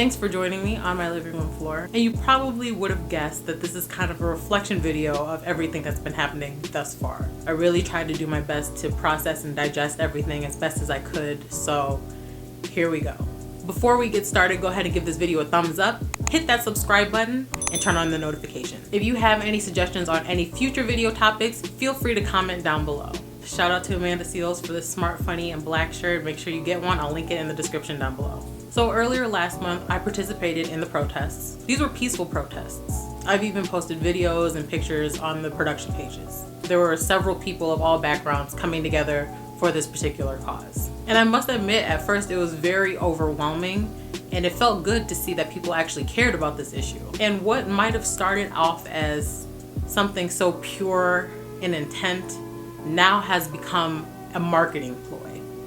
Thanks for joining me on my living room floor. And you probably would have guessed that this is kind of a reflection video of everything that's been happening thus far. I really tried to do my best to process and digest everything as best as I could, so here we go. Before we get started, go ahead and give this video a thumbs up, hit that subscribe button, and turn on the notifications. If you have any suggestions on any future video topics, feel free to comment down below. Shout out to Amanda Seals for this smart, funny, and black shirt. Make sure you get one. I'll link it in the description down below. So earlier last month, I participated in the protests. These were peaceful protests. I've even posted videos and pictures on the production pages. There were several people of all backgrounds coming together for this particular cause. And I must admit, at first it was very overwhelming, and it felt good to see that people actually cared about this issue. And what might have started off as something so pure in intent now has become a marketing ploy.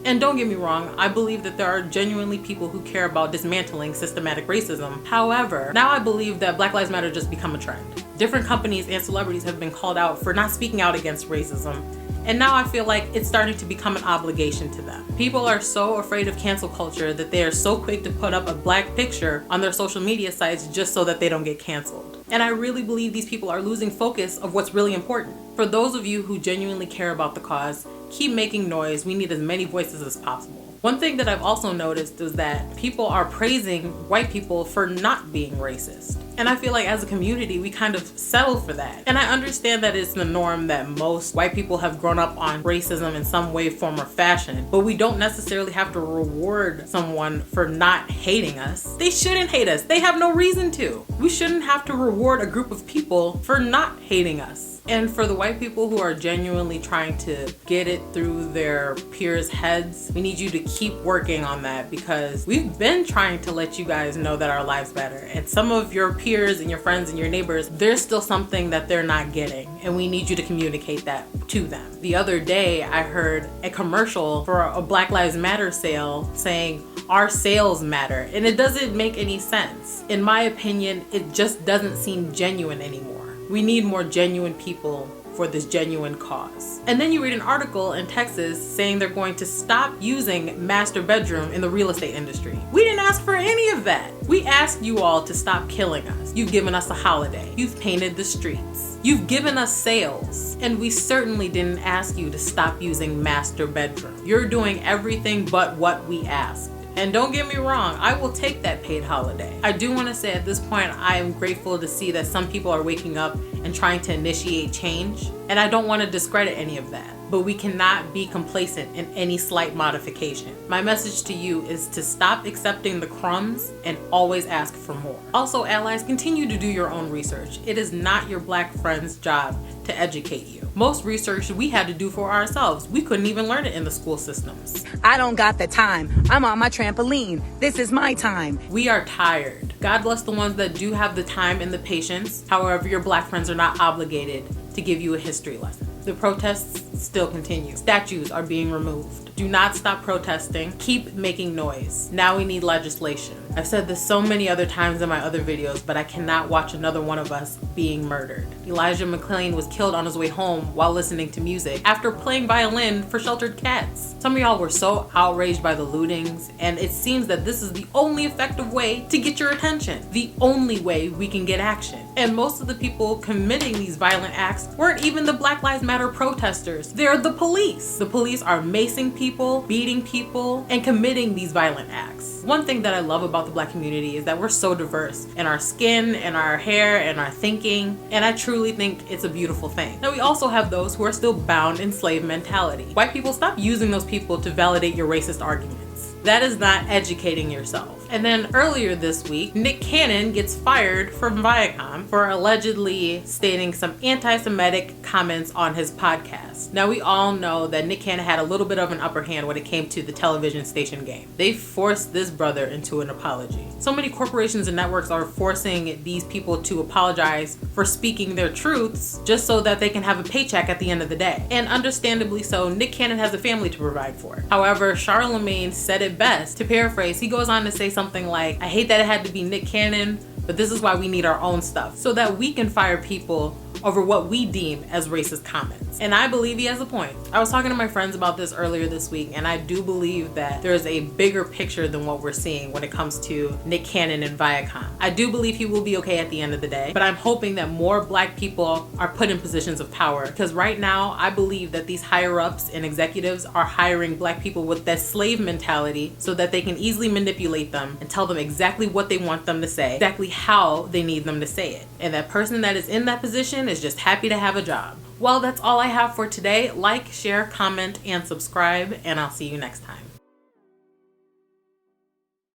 And don't get me wrong, I believe that there are genuinely people who care about dismantling systematic racism. However, now I believe that Black Lives Matter just become a trend. Different companies and celebrities have been called out for not speaking out against racism, and now I feel like it's starting to become an obligation to them. People are so afraid of cancel culture that they are so quick to put up a black picture on their social media sites just so that they don't get canceled. And I really believe these people are losing focus of what's really important. For those of you who genuinely care about the cause, keep making noise. We need as many voices as possible. One thing that I've also noticed is that people are praising white people for not being racist. And I feel like as a community, we kind of settle for that. And I understand that it's the norm that most white people have grown up on racism in some way, form, or fashion, but we don't necessarily have to reward someone for not hating us. They shouldn't hate us. They have no reason to. We shouldn't have to reward a group of people for not hating us. And for the white people who are genuinely trying to get it through their peers' heads, we need you to keep working on that, because we've been trying to let you guys know that our lives matter. And some of your peers and your friends and your neighbors, there's still something that they're not getting, and we need you to communicate that to them. The other day, I heard a commercial for a Black Lives Matter sale saying, "Our sales matter," and it doesn't make any sense. In my opinion, it just doesn't seem genuine anymore. We need more genuine people for this genuine cause. And then you read an article in Texas saying they're going to stop using master bedroom in the real estate industry. We didn't ask for any of that. We asked you all to stop killing us. You've given us a holiday. You've painted the streets. You've given us sales. And we certainly didn't ask you to stop using master bedroom. You're doing everything but what we asked. And don't get me wrong, I will take that paid holiday. I do want to say at this point, I am grateful to see that some people are waking up and trying to initiate change. And I don't want to discredit any of that. But we cannot be complacent in any slight modification. My message to you is to stop accepting the crumbs and always ask for more. Also, allies, continue to do your own research. It is not your black friend's job to educate you. Most research we had to do for ourselves. We couldn't even learn it in the school systems. I don't got the time. I'm on my trampoline. This is my time. We are tired. God bless the ones that do have the time and the patience. However, your black friends are not obligated to give you a history lesson. The protests still continue. Statues are being removed. Do not stop protesting. Keep making noise. Now we need legislation. I've said this so many other times in my other videos, but I cannot watch another one of us being murdered. Elijah McClain was killed on his way home while listening to music after playing violin for sheltered cats. Some of y'all were so outraged by the lootings, and it seems that this is the only effective way to get your attention. The only way we can get action. And most of the people committing these violent acts weren't even the Black Lives Matter protesters. They're the police. The police are macing people, beating people, and committing these violent acts. One thing that I love about the black community is that we're so diverse in our skin, and our hair, and our thinking, and I truly think it's a beautiful thing. Now we also have those who are still bound in slave mentality. White people, stop using those people to validate your racist arguments. That is not educating yourself. And then earlier this week, Nick Cannon gets fired from Viacom for allegedly stating some anti-Semitic comments on his podcast. Now we all know that Nick Cannon had a little bit of an upper hand when it came to the television station game. They forced this brother into an apology. So many corporations and networks are forcing these people to apologize for speaking their truths just so that they can have a paycheck at the end of the day. And understandably so, Nick Cannon has a family to provide for. However, Charlemagne said it best. To paraphrase, he goes on to say something like, "I hate that it had to be Nick Cannon, but this is why we need our own stuff, so that we can fire people over what we deem as racist comments. And I believe he has a point. I was talking to my friends about this earlier this week, and I do believe that there is a bigger picture than what we're seeing when it comes to Nick Cannon and Viacom. I do believe he will be okay at the end of the day, but I'm hoping that more Black people are put in positions of power, because right now I believe that these higher ups and executives are hiring Black people with that slave mentality so that they can easily manipulate them and tell them exactly what they want them to say, exactly how they need them to say it. And that person that is in that position is just happy to have a job. Well, that's all I have for today. Like, share, comment, and subscribe, and I'll see you next time.